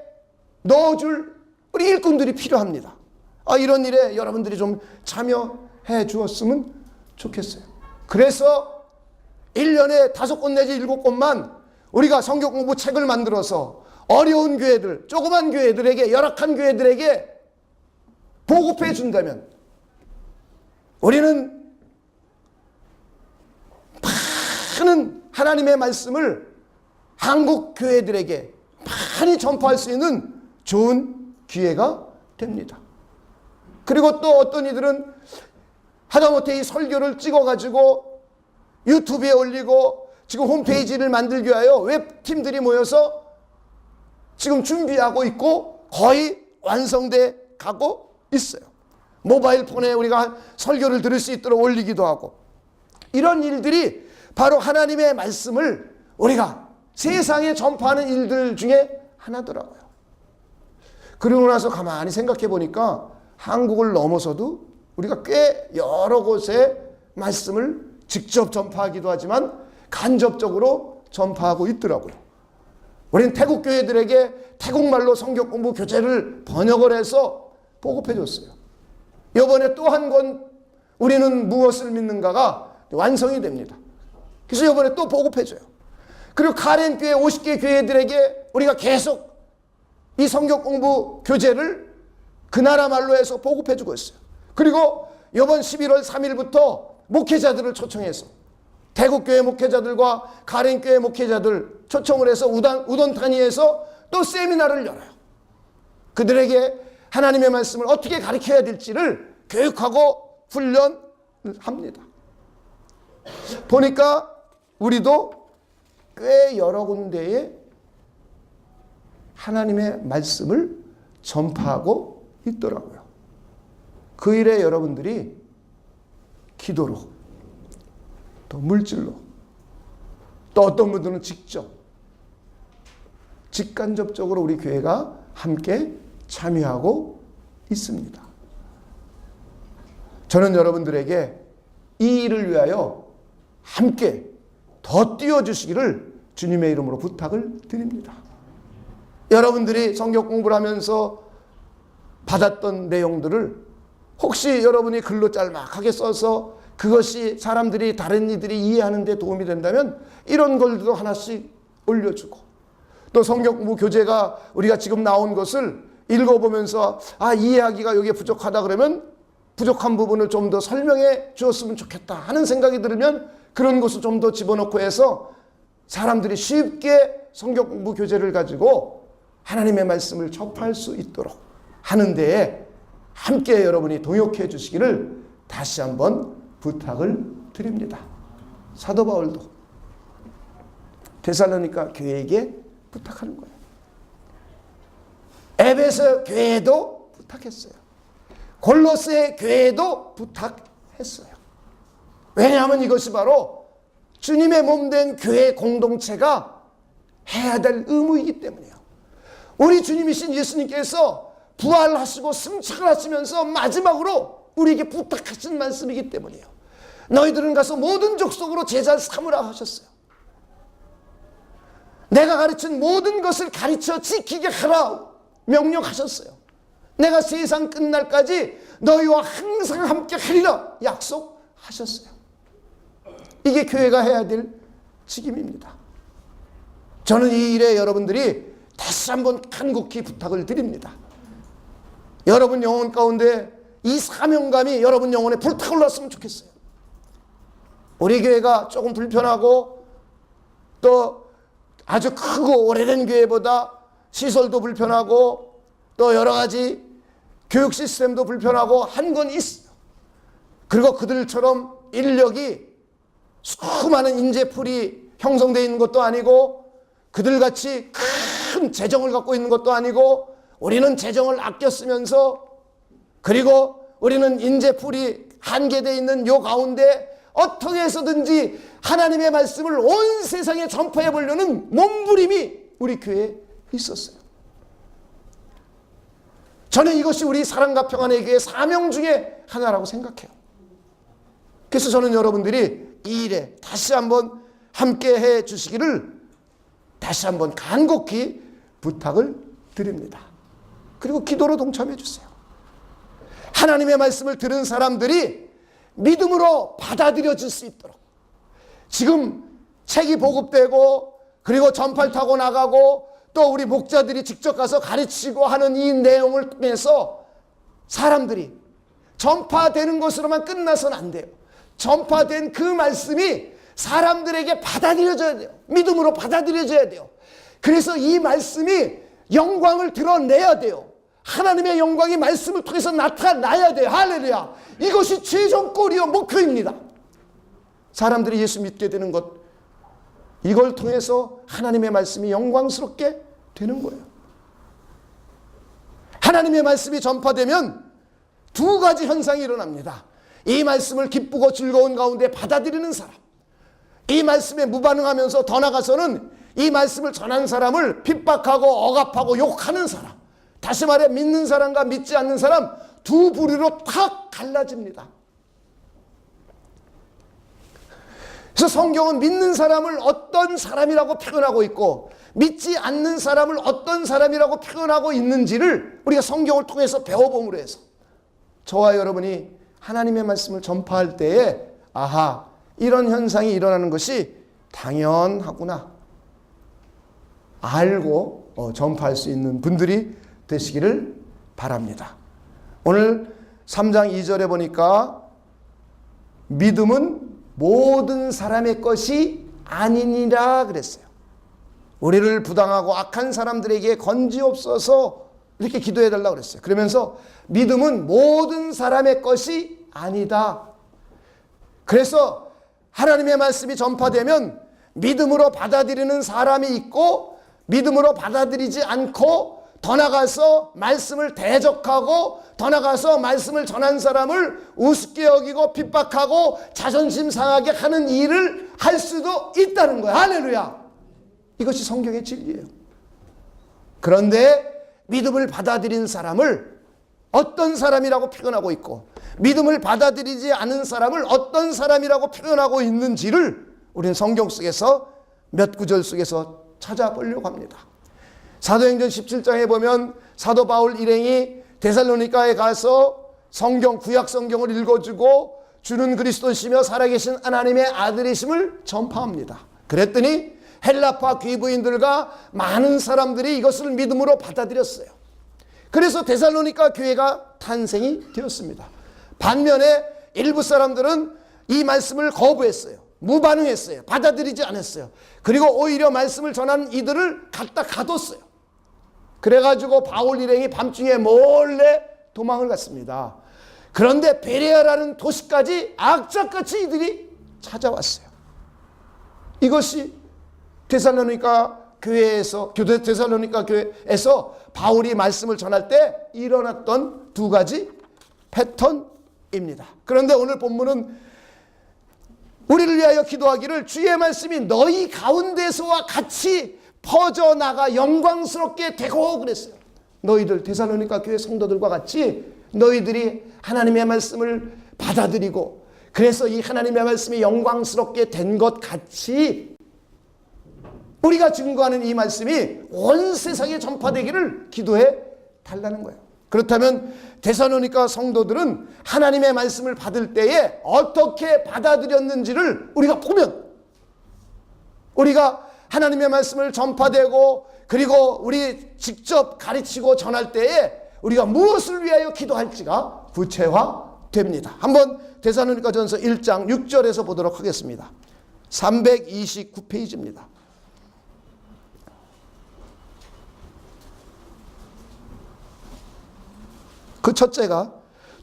넣어줄 우리 일꾼들이 필요합니다. 이런 일에 여러분들이 좀 참여해 주었으면 좋겠어요. 그래서 1년에 5권 내지 7권만 우리가 성경 공부 책을 만들어서 어려운 교회들, 조그만 교회들에게, 열악한 교회들에게 보급해 준다면 우리는 많은 하나님의 말씀을 한국 교회들에게 많이 전파할 수 있는 좋은 기회가 됩니다. 그리고 또 어떤 이들은 하다못해 이 설교를 찍어가지고 유튜브에 올리고 지금 홈페이지를 만들기 위하여 웹팀들이 모여서 지금 준비하고 있고 거의 완성돼 가고 있어요. 모바일 폰에 우리가 설교를 들을 수 있도록 올리기도 하고, 이런 일들이 바로 하나님의 말씀을 우리가 세상에 전파하는 일들 중에 하나더라고요. 그러고 나서 가만히 생각해 보니까 한국을 넘어서도 우리가 꽤 여러 곳에 말씀을 직접 전파하기도 하지만 간접적으로 전파하고 있더라고요. 우리는 태국 교회들에게 태국말로 성경 공부 교재를 번역을 해서 보급해 줬어요. 이번에 또 한 권 우리는 무엇을 믿는가가 완성이 됩니다. 그래서 이번에 또 보급해 줘요. 그리고 카렌 교회 50개 교회들에게 우리가 계속 이 성경 공부 교재를 그 나라 말로 해서 보급해 주고 있어요. 그리고 이번 11월 3일부터 목회자들을 초청해서 태국 교회 목회자들과 카렌 교회 목회자들 초청을 해서 우돈 단위에서 또 세미나를 열어요. 그들에게 하나님의 말씀을 어떻게 가르쳐야 될지를 교육하고 훈련합니다. 보니까 우리도 꽤 여러 군데에 하나님의 말씀을 전파하고 있더라고요. 그 일에 여러분들이 기도로, 또 물질로, 또 어떤 분들은 직간접적으로 우리 교회가 함께 참여하고 있습니다. 저는 여러분들에게 이 일을 위하여 함께 더 뛰어주시기를 주님의 이름으로 부탁을 드립니다. 여러분들이 성경 공부를 하면서 받았던 내용들을 혹시 여러분이 글로 짤막하게 써서 그것이 사람들이, 다른 이들이 이해하는 데 도움이 된다면 이런 글도 하나씩 올려주고, 또 성경 공부 교재가 우리가 지금 나온 것을 읽어보면서 이해하기가 여기에 부족하다 그러면 부족한 부분을 좀 더 설명해 주었으면 좋겠다 하는 생각이 들으면 그런 것을 좀 더 집어넣고 해서 사람들이 쉽게 성경 공부 교재를 가지고 하나님의 말씀을 접할 수 있도록 하는 데에 함께 여러분이 동역해 주시기를 다시 한번 부탁을 드립니다. 사도 바울도 데살로니가 교회에게 부탁하는 거예요. 에베소 교회에도 부탁했어요. 골로새 교회에도 부탁했어요. 왜냐하면 이것이 바로 주님의 몸된 교회 공동체가 해야 될 의무이기 때문이에요. 우리 주님이신 예수님께서 부활하시고 승천을 하시면서 마지막으로 우리에게 부탁하신 말씀이기 때문이에요. 너희들은 가서 모든 족속으로 제자를 삼으라 하셨어요. 내가 가르친 모든 것을 가르쳐 지키게 하라 명령하셨어요. 내가 세상 끝날까지 너희와 항상 함께 하리라 약속하셨어요. 이게 교회가 해야 될 책임입니다. 저는 이 일에 여러분들이 다시 한번 간곡히 부탁을 드립니다. 여러분 영혼 가운데 이 사명감이 여러분 영혼에 불타올랐으면 좋겠어요. 우리 교회가 조금 불편하고 또 아주 크고 오래된 교회보다 시설도 불편하고 또 여러 가지 교육 시스템도 불편하고 한 건 있어요. 그리고 그들처럼 인력이 수많은 인재풀이 형성되어 있는 것도 아니고 그들같이 큰 재정을 갖고 있는 것도 아니고 우리는 재정을 아껴 쓰면서 그리고 우리는 인재풀이 한계되어 있는 요 가운데 어떻게 해서든지 하나님의 말씀을 온 세상에 전파해 보려는 몸부림이 우리 교회에 있었어요. 저는 이것이 우리 사랑과 평안의 교회 사명 중에 하나라고 생각해요. 그래서 저는 여러분들이 이 일에 다시 한번 함께 해 주시기를 다시 한번 간곡히 부탁을 드립니다. 그리고 기도로 동참해 주세요. 하나님의 말씀을 들은 사람들이 믿음으로 받아들여질 수 있도록 지금 책이 보급되고 그리고 전파를 타고 나가고 또 우리 목자들이 직접 가서 가르치고 하는 이 내용을 통해서 사람들이 전파되는 것으로만 끝나서는 안 돼요. 전파된 그 말씀이 사람들에게 받아들여져야 돼요. 믿음으로 받아들여져야 돼요. 그래서 이 말씀이 영광을 드러내야 돼요. 하나님의 영광이 말씀을 통해서 나타나야 돼요. 할렐루야. 이것이 최종 골이요 목표입니다. 사람들이 예수 믿게 되는 것, 이걸 통해서 하나님의 말씀이 영광스럽게 되는 거예요. 하나님의 말씀이 전파되면 두 가지 현상이 일어납니다. 이 말씀을 기쁘고 즐거운 가운데 받아들이는 사람, 이 말씀에 무반응하면서 더 나가서는 이 말씀을 전하는 사람을 핍박하고 억압하고 욕하는 사람, 다시 말해 믿는 사람과 믿지 않는 사람 두 부류로 탁 갈라집니다. 그래서 성경은 믿는 사람을 어떤 사람이라고 표현하고 있고 믿지 않는 사람을 어떤 사람이라고 표현하고 있는지를 우리가 성경을 통해서 배워봄으로 해서 저와 여러분이 하나님의 말씀을 전파할 때에 아하, 이런 현상이 일어나는 것이 당연하구나 알고 전파할 수 있는 분들이 되시기를 바랍니다. 오늘 3장 2절에 보니까 믿음은 모든 사람의 것이 아니니라 그랬어요. 우리를 부당하고 악한 사람들에게 건지옵소서 이렇게 기도해달라고 그랬어요. 그러면서 믿음은 모든 사람의 것이 아니다. 그래서 하나님의 말씀이 전파되면 믿음으로 받아들이는 사람이 있고 믿음으로 받아들이지 않고 더 나가서 말씀을 대적하고 더 나가서 말씀을 전한 사람을 우습게 여기고 핍박하고 자존심 상하게 하는 일을 할 수도 있다는 거예요. 할렐루야. 이것이 성경의 진리예요. 그런데 믿음을 받아들인 사람을 어떤 사람이라고 표현하고 있고 믿음을 받아들이지 않은 사람을 어떤 사람이라고 표현하고 있는지를 우리는 성경 속에서 몇 구절 속에서 찾아보려고 합니다. 사도행전 17장에 보면 사도 바울 일행이 데살로니가에 가서 성경, 구약 성경을 읽어주고 주는 그리스도시며 살아계신 하나님의 아들이심을 전파합니다. 그랬더니 헬라파 귀부인들과 많은 사람들이 이것을 믿음으로 받아들였어요. 그래서 데살로니가 교회가 탄생이 되었습니다. 반면에 일부 사람들은 이 말씀을 거부했어요. 무반응했어요. 받아들이지 않았어요. 그리고 오히려 말씀을 전하는 이들을 갖다 가뒀어요. 그래가지고 바울 일행이 밤중에 몰래 도망을 갔습니다. 그런데 베레아라는 도시까지 악착같이 이들이 찾아왔어요. 이것이 데살로니가 교회에서 바울이 말씀을 전할 때 일어났던 두 가지 패턴입니다. 그런데 오늘 본문은 우리를 위하여 기도하기를 주의 말씀이 너희 가운데서와 같이 퍼져나가 영광스럽게 되고 그랬어요. 너희들 데살로니가 교회 성도들과 같이 너희들이 하나님의 말씀을 받아들이고 그래서 이 하나님의 말씀이 영광스럽게 된 것 같이 우리가 증거하는 이 말씀이 온 세상에 전파되기를 기도해 달라는 거예요. 그렇다면 데살로니가 성도들은 하나님의 말씀을 받을 때에 어떻게 받아들였는지를 우리가 보면 우리가 하나님의 말씀을 전파되고 그리고 우리 직접 가르치고 전할 때에 우리가 무엇을 위하여 기도할지가 구체화됩니다. 한번 데살로니가전서 1장 6절에서 보도록 하겠습니다. 329페이지입니다. 그 첫째가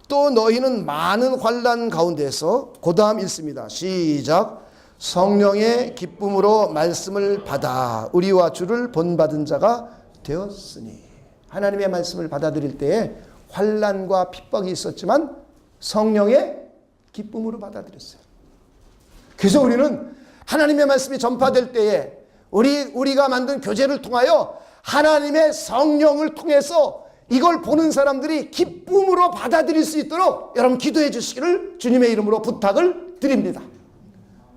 또 너희는 많은 환난 가운데서 그 다음 읽습니다. 시작. 성령의 기쁨으로 말씀을 받아 우리와 주를 본받은 자가 되었으니. 하나님의 말씀을 받아들일 때에 환난과 핍박이 있었지만 성령의 기쁨으로 받아들였어요. 그래서 우리는 하나님의 말씀이 전파될 때에 우리가 만든 교제를 통하여 하나님의 성령을 통해서 이걸 보는 사람들이 기쁨으로 받아들일 수 있도록 여러분 기도해 주시기를 주님의 이름으로 부탁을 드립니다.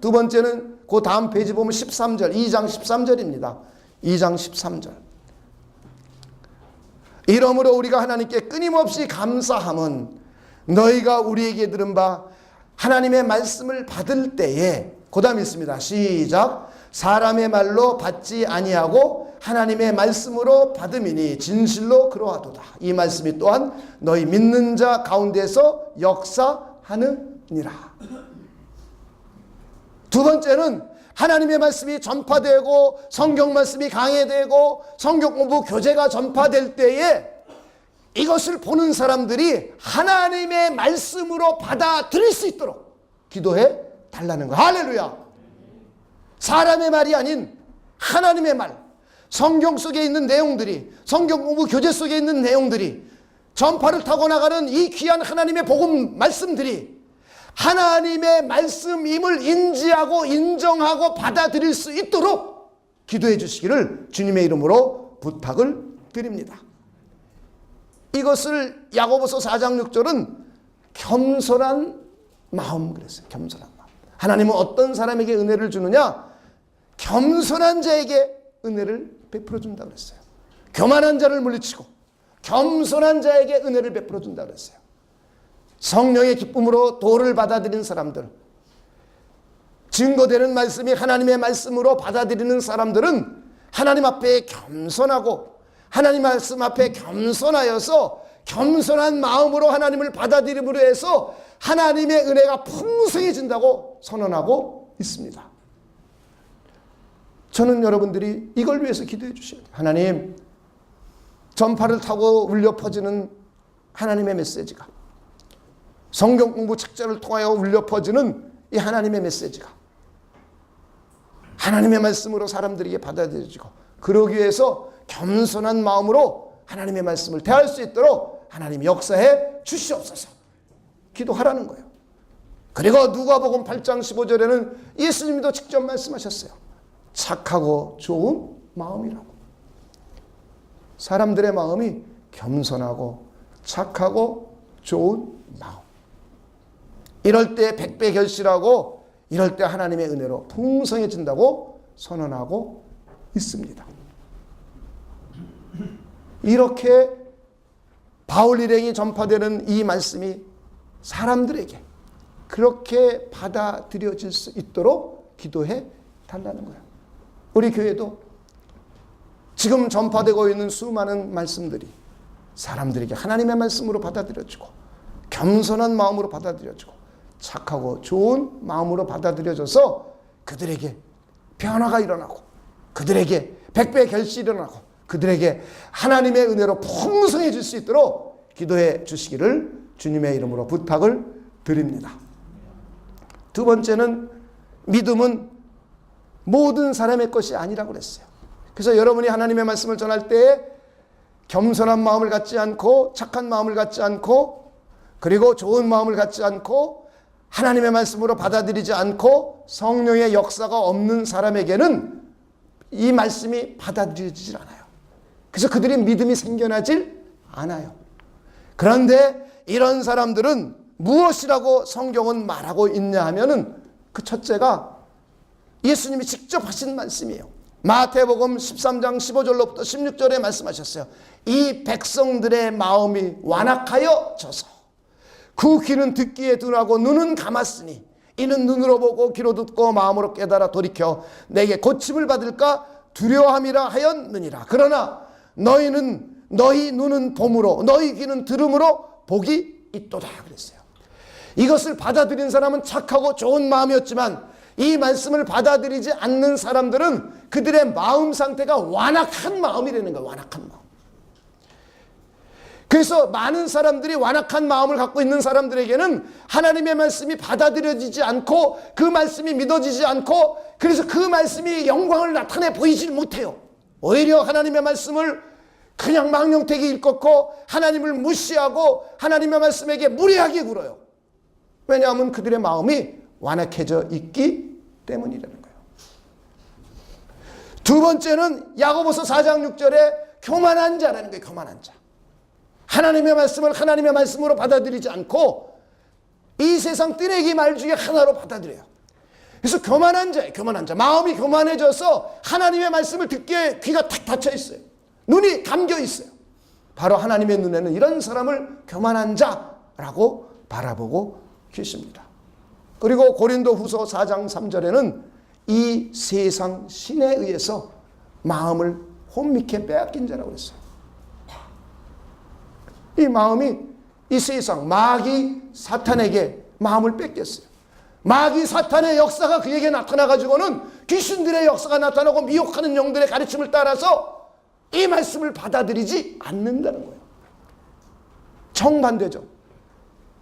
두 번째는 그 다음 페이지 보면 13절, 2장 13절입니다. 2장 13절. 이러므로 우리가 하나님께 끊임없이 감사함은 너희가 우리에게 들은 바 하나님의 말씀을 받을 때에 그 다음 있습니다. 시작. 사람의 말로 받지 아니하고 하나님의 말씀으로 받음이니 진실로 그러하도다. 이 말씀이 또한 너희 믿는 자 가운데서 역사하느니라. 두 번째는 하나님의 말씀이 전파되고 성경 말씀이 강해되고 성경 공부 교재가 전파될 때에 이것을 보는 사람들이 하나님의 말씀으로 받아들일 수 있도록 기도해 달라는 거예요. 할렐루야. 사람의 말이 아닌 하나님의 말, 성경 속에 있는 내용들이, 성경 공부 교재 속에 있는 내용들이, 전파를 타고 나가는 이 귀한 하나님의 복음 말씀들이 하나님의 말씀임을 인지하고 인정하고 받아들일 수 있도록 기도해 주시기를 주님의 이름으로 부탁을 드립니다. 이것을 야고보서 4장 6절은 겸손한 마음 그랬어요. 겸손한 마음. 하나님은 어떤 사람에게 은혜를 주느냐? 겸손한 자에게 은혜를 베풀어 준다 그랬어요. 교만한 자를 물리치고 겸손한 자에게 은혜를 베풀어 준다 그랬어요. 성령의 기쁨으로 도를 받아들이는 사람들, 증거되는 말씀이 하나님의 말씀으로 받아들이는 사람들은 하나님 앞에 겸손하고 하나님 말씀 앞에 겸손하여서 겸손한 마음으로 하나님을 받아들임으로 해서 하나님의 은혜가 풍성해진다고 선언하고 있습니다. 저는 여러분들이 이걸 위해서 기도해 주셔야 돼요. 하나님, 전파를 타고 울려 퍼지는 하나님의 메시지가, 성경 공부 책자를 통하여 울려 퍼지는 이 하나님의 메시지가 하나님의 말씀으로 사람들에게 받아들여지고, 그러기 위해서 겸손한 마음으로 하나님의 말씀을 대할 수 있도록 하나님 역사해 주시옵소서 기도하라는 거예요. 그리고 누가복음 8장 15절에는 예수님도 직접 말씀하셨어요. 착하고 좋은 마음이라고. 사람들의 마음이 겸손하고 착하고 좋은 마음. 이럴 때 백배 결실하고 이럴 때 하나님의 은혜로 풍성해진다고 선언하고 있습니다. 이렇게 바울 일행이 전파되는 이 말씀이 사람들에게 그렇게 받아들여질 수 있도록 기도해 달라는 거예요. 우리 교회도 지금 전파되고 있는 수많은 말씀들이 사람들에게 하나님의 말씀으로 받아들여지고 겸손한 마음으로 받아들여지고 착하고 좋은 마음으로 받아들여져서 그들에게 변화가 일어나고 그들에게 백배 결실이 일어나고 그들에게 하나님의 은혜로 풍성해질 수 있도록 기도해 주시기를 주님의 이름으로 부탁을 드립니다. 두 번째는 믿음은 모든 사람의 것이 아니라고 그랬어요. 그래서 여러분이 하나님의 말씀을 전할 때 겸손한 마음을 갖지 않고 착한 마음을 갖지 않고 그리고 좋은 마음을 갖지 않고 하나님의 말씀으로 받아들이지 않고 성령의 역사가 없는 사람에게는 이 말씀이 받아들여지질 않아요. 그래서 그들의 믿음이 생겨나질 않아요. 그런데 이런 사람들은 무엇이라고 성경은 말하고 있냐 하면은 그 첫째가 예수님이 직접 하신 말씀이에요. 마태복음 13장 15절로부터 16절에 말씀하셨어요. 이 백성들의 마음이 완악하여져서 그 귀는 듣기에 둔하고 눈은 감았으니 이는 눈으로 보고 귀로 듣고 마음으로 깨달아 돌이켜 내게 고침을 받을까 두려워함이라 하였느니라. 그러나 너희 눈은 봄으로 너희 귀는 들음으로 복이 있도다 그랬어요. 이것을 받아들인 사람은 착하고 좋은 마음이었지만 이 말씀을 받아들이지 않는 사람들은 그들의 마음 상태가 완악한 마음이라는 거예요. 완악한 마음. 그래서 많은 사람들이 완악한 마음을 갖고 있는 사람들에게는 하나님의 말씀이 받아들여지지 않고 그 말씀이 믿어지지 않고 그래서 그 말씀이 영광을 나타내 보이질 못해요. 오히려 하나님의 말씀을 그냥 망령되게 읽었고 하나님을 무시하고 하나님의 말씀에게 무례하게 굴어요. 왜냐하면 그들의 마음이 완악해져 있기 때문이라는 거예요. 두 번째는 야고보서 4장 6절에 교만한 자라는 거예요. 교만한 자. 하나님의 말씀을 하나님의 말씀으로 받아들이지 않고 이 세상 뜨레기 말 중에 하나로 받아들여요. 그래서 교만한 자예요. 교만한 자. 마음이 교만해져서 하나님의 말씀을 듣기에 귀가 탁 닫혀 있어요. 눈이 감겨 있어요. 바로 하나님의 눈에는 이런 사람을 교만한 자라고 바라보고 계십니다. 그리고 고린도 후서 4장 3절에는 이 세상 신에 의해서 마음을 혼미케 빼앗긴 자라고 했어요. 이 마음이 이 세상 마귀 사탄에게 마음을 뺏겼어요. 마귀 사탄의 역사가 그에게 나타나가지고는 귀신들의 역사가 나타나고 미혹하는 영들의 가르침을 따라서 이 말씀을 받아들이지 않는다는 거예요. 정반대죠.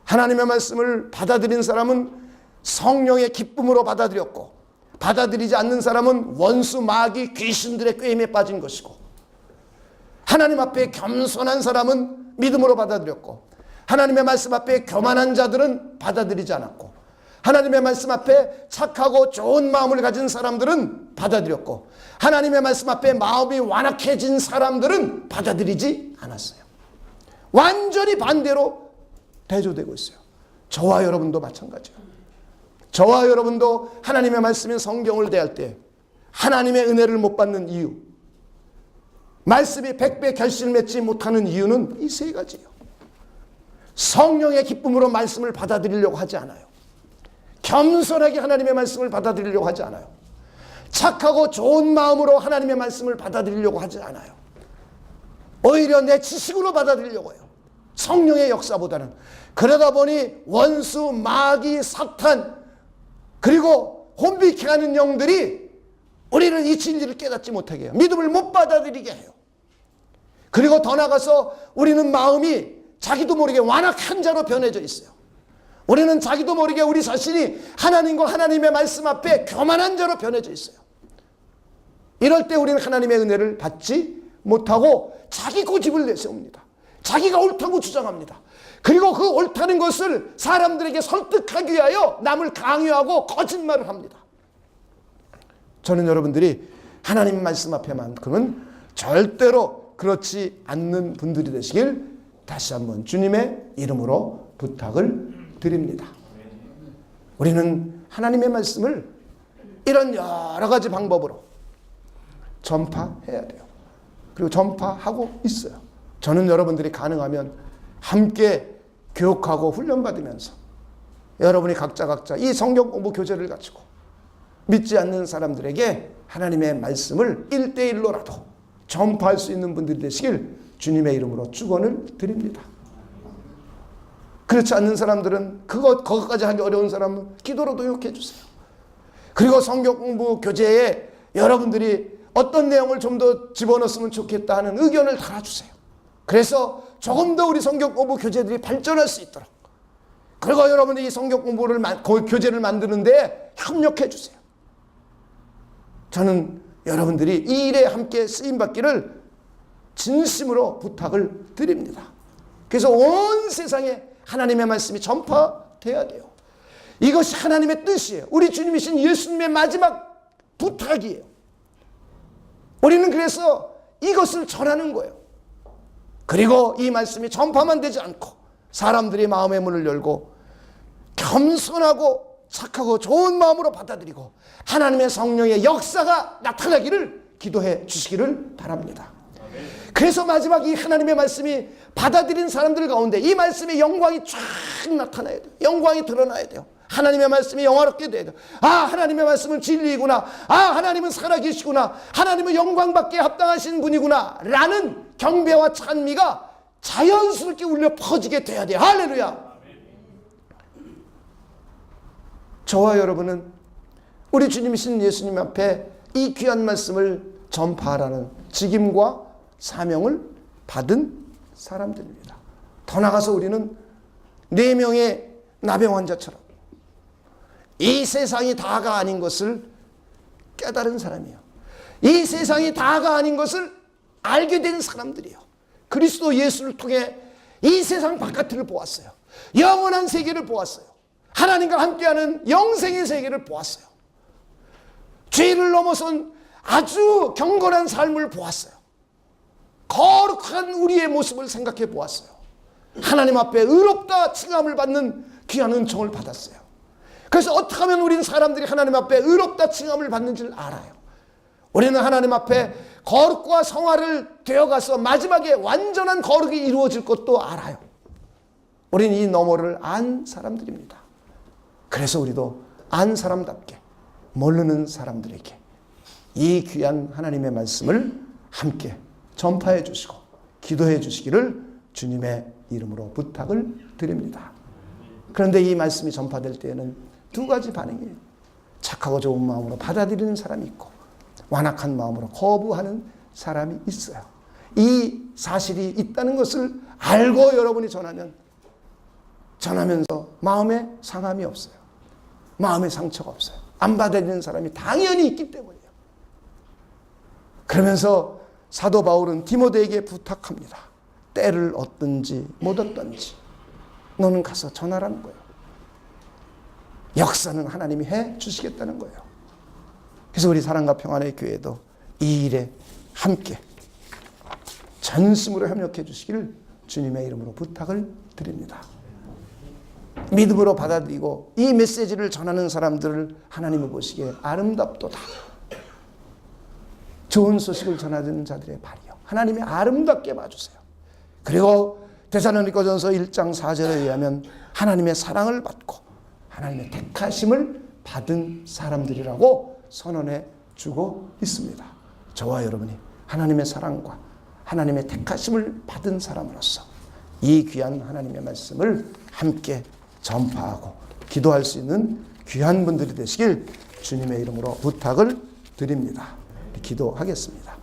하나님의 말씀을 받아들인 사람은 성령의 기쁨으로 받아들였고 받아들이지 않는 사람은 원수 마귀 귀신들의 꾀임에 빠진 것이고 하나님 앞에 겸손한 사람은 믿음으로 받아들였고 하나님의 말씀 앞에 교만한 자들은 받아들이지 않았고 하나님의 말씀 앞에 착하고 좋은 마음을 가진 사람들은 받아들였고 하나님의 말씀 앞에 마음이 완악해진 사람들은 받아들이지 않았어요. 완전히 반대로 대조되고 있어요. 저와 여러분도 마찬가지예요. 저와 여러분도 하나님의 말씀인 성경을 대할 때 하나님의 은혜를 못 받는 이유, 말씀이 100배 결실을 맺지 못하는 이유는 이 세 가지예요. 성령의 기쁨으로 말씀을 받아들이려고 하지 않아요. 겸손하게 하나님의 말씀을 받아들이려고 하지 않아요. 착하고 좋은 마음으로 하나님의 말씀을 받아들이려고 하지 않아요. 오히려 내 지식으로 받아들이려고 해요. 성령의 역사보다는. 그러다 보니 원수, 마귀, 사탄 그리고 혼비케 하는 영들이 우리는 이 진리를 깨닫지 못하게 해요. 믿음을 못 받아들이게 해요. 그리고 더 나아가서 우리는 마음이 자기도 모르게 완악한 자로 변해져 있어요. 우리는 자기도 모르게 우리 자신이 하나님과 하나님의 말씀 앞에 교만한 자로 변해져 있어요. 이럴 때 우리는 하나님의 은혜를 받지 못하고 자기 고집을 내세웁니다. 자기가 옳다고 주장합니다. 그리고 그 옳다는 것을 사람들에게 설득하기 위하여 남을 강요하고 거짓말을 합니다. 저는 여러분들이 하나님 말씀 앞에만큼은 절대로 그렇지 않는 분들이 되시길 다시 한번 주님의 이름으로 부탁을 드립니다. 우리는 하나님의 말씀을 이런 여러 가지 방법으로 전파해야 돼요. 그리고 전파하고 있어요. 저는 여러분들이 가능하면 함께 교육하고 훈련받으면서 여러분이 각자 이 성경 공부 교재를 가지고 믿지 않는 사람들에게 하나님의 말씀을 1대1로라도 전파할 수 있는 분들이 되시길 주님의 이름으로 축원을 드립니다. 그렇지 않는 사람들은 그것까지 하기 어려운 사람은 기도로 도역해 주세요. 그리고 성경 공부 교재에 여러분들이 어떤 내용을 좀 더 집어넣었으면 좋겠다 하는 의견을 달아주세요. 그래서 조금 더 우리 성경 공부 교재들이 발전할 수 있도록 그리고 여러분들이 이 성경 공부를 교재를 만드는데 협력해 주세요. 저는 여러분들이 이 일에 함께 쓰임받기를 진심으로 부탁을 드립니다. 그래서 온 세상에 하나님의 말씀이 전파돼야 돼요. 이것이 하나님의 뜻이에요. 우리 주님이신 예수님의 마지막 부탁이에요. 우리는 그래서 이것을 전하는 거예요. 그리고 이 말씀이 전파만 되지 않고 사람들이 마음의 문을 열고 겸손하고 착하고 좋은 마음으로 받아들이고 하나님의 성령의 역사가 나타나기를 기도해 주시기를 바랍니다. 그래서 마지막 이 하나님의 말씀이 받아들인 사람들 가운데 이 말씀의 영광이 쫙 나타나야 돼요. 영광이 드러나야 돼요. 하나님의 말씀이 영화롭게 돼야 돼요. 아, 하나님의 말씀은 진리이구나. 아, 하나님은 살아계시구나. 하나님은 영광받기에 합당하신 분이구나 라는 경배와 찬미가 자연스럽게 울려 퍼지게 돼야 돼요. 할렐루야. 저와 여러분은 우리 주님이신 예수님 앞에 이 귀한 말씀을 전파하라는 직임과 사명을 받은 사람들입니다. 더 나아가서 우리는 4명의 나병 환자처럼 이 세상이 다가 아닌 것을 깨달은 사람이에요. 이 세상이 다가 아닌 것을 알게 된 사람들이에요. 그리스도 예수를 통해 이 세상 바깥을 보았어요. 영원한 세계를 보았어요. 하나님과 함께하는 영생의 세계를 보았어요. 죄를 넘어선 아주 경건한 삶을 보았어요. 거룩한 우리의 모습을 생각해 보았어요. 하나님 앞에 의롭다 칭함을 받는 귀한 은총을 받았어요. 그래서 어떻게 하면 우리는 사람들이 하나님 앞에 의롭다 칭함을 받는 줄 알아요. 우리는 하나님 앞에 거룩과 성화를 되어가서 마지막에 완전한 거룩이 이루어질 것도 알아요. 우리는 이 너머를 안 사람들입니다. 그래서 우리도 안 사람답게 모르는 사람들에게 이 귀한 하나님의 말씀을 함께 전파해 주시고 기도해 주시기를 주님의 이름으로 부탁을 드립니다. 그런데 이 말씀이 전파될 때에는 2가지 반응이에요. 착하고 좋은 마음으로 받아들이는 사람이 있고 완악한 마음으로 거부하는 사람이 있어요. 이 사실이 있다는 것을 알고 여러분이 전하면서 마음에 상함이 없어요. 마음에 상처가 없어요. 안 받아들이는 사람이 당연히 있기 때문이에요. 그러면서 사도 바울은 디모데에게 부탁합니다. 때를 얻든지 못 얻든지 너는 가서 전하라는 거예요. 역사는 하나님이 해 주시겠다는 거예요. 그래서 우리 사랑과 평안의 교회도 이 일에 함께 전심으로 협력해 주시기를 주님의 이름으로 부탁을 드립니다. 믿음으로 받아들이고 이 메시지를 전하는 사람들을 하나님이 보시기에 아름답도다. 좋은 소식을 전하는 자들의 발이요. 하나님이 아름답게 봐주세요. 그리고 데살로니가전서 1장 4절에 의하면 하나님의 사랑을 받고 하나님의 택하심을 받은 사람들이라고 선언해 주고 있습니다. 저와 여러분이 하나님의 사랑과 하나님의 택하심을 받은 사람으로서 이 귀한 하나님의 말씀을 함께 전파하고 기도할 수 있는 귀한 분들이 되시길 주님의 이름으로 부탁을 드립니다. 기도하겠습니다.